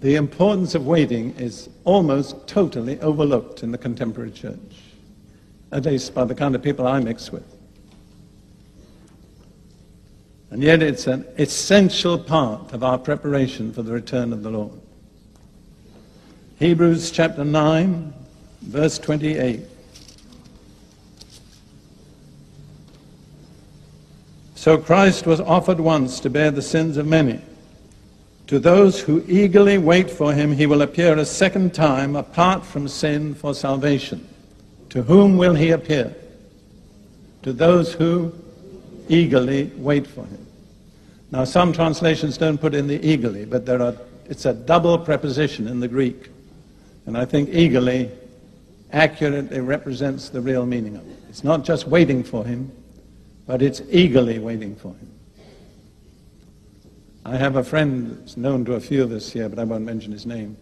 the importance of waiting is almost totally overlooked in the contemporary church, at least by the kind of people I mix with. And yet it's an essential part of our preparation for the return of the Lord. Hebrews chapter 9, verse 28. So Christ was offered once to bear the sins of many. To those who eagerly wait for him, he will appear a second time apart from sin for salvation. To whom will he appear? To those who eagerly wait for him. Now, some translations don't put in the eagerly, but it's a double preposition in the Greek. And I think eagerly accurately represents the real meaning of it. It's not just waiting for him, but it's eagerly waiting for him. I have a friend that's known to a few of us here, but I won't mention his name,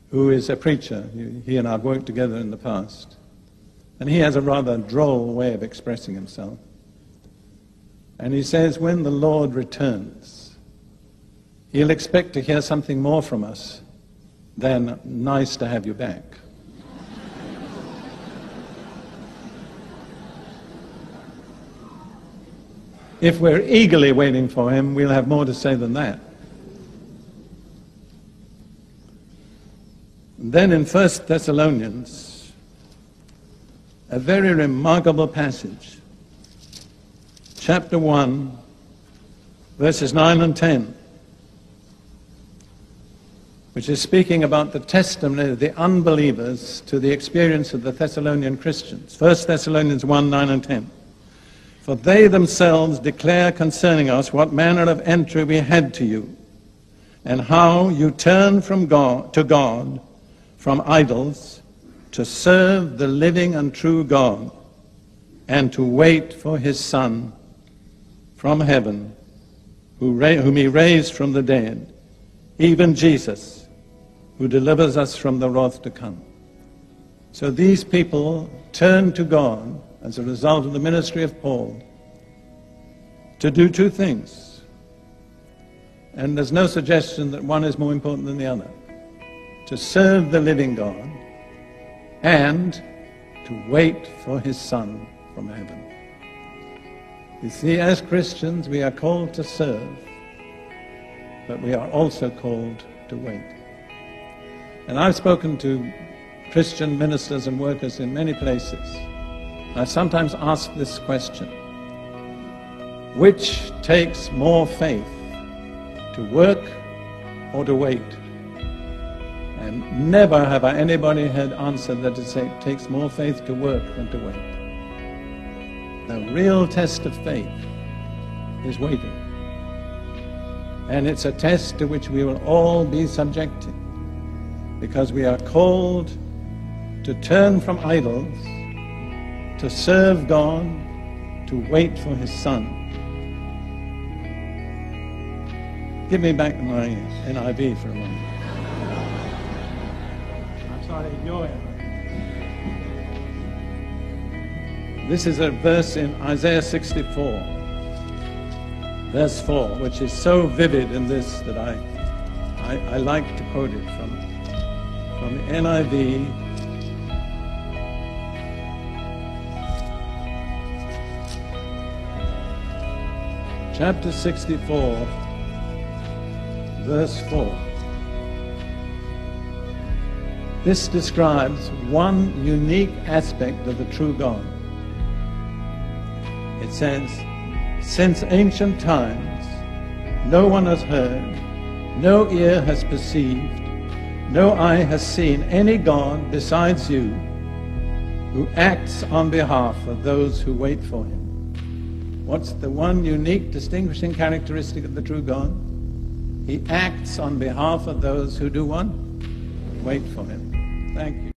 who is a preacher. He and I have worked together in the past. And he has a rather droll way of expressing himself. And he says, when the Lord returns, he'll expect to hear something more from us than nice to have you back. If we're eagerly waiting for him, we'll have more to say than that. Then in 1 Thessalonians, a very remarkable passage, chapter 1, verses 9 and 10, which is speaking about the testimony of the unbelievers to the experience of the Thessalonian Christians. 1 Thessalonians 1, 9 and 10. For they themselves declare concerning us what manner of entry we had to you, and how you turned from God from idols, to serve the living and true God, and to wait for his Son from heaven, whom he raised from the dead, even Jesus, who delivers us from the wrath to come. So these people turned to God as a result of the ministry of Paul to do two things. And there's no suggestion that one is more important than the other. To serve the living God and to wait for his Son from heaven. You see, as Christians, we are called to serve, but we are also called to wait. And I've spoken to Christian ministers and workers in many places. I sometimes ask this question: which takes more faith, to work or to wait? And never have I anybody had answered that it takes more faith to work than to wait. The real test of faith is waiting. And it's a test to which we will all be subjected, because we are called to turn from idols, to serve God, to wait for his Son. Give me back my NIV for a moment. I'm sorry, your NIV. This is a verse in Isaiah 64, verse 4, which is so vivid in this that I like to quote it from the NIV. Chapter 64, verse 4. This describes one unique aspect of the true God. It says, since ancient times, no one has heard, no ear has perceived, no eye has seen any God besides you, who acts on behalf of those who wait for him. What's the one unique distinguishing characteristic of the true God? He acts on behalf of those who do what? Wait for him. Thank you.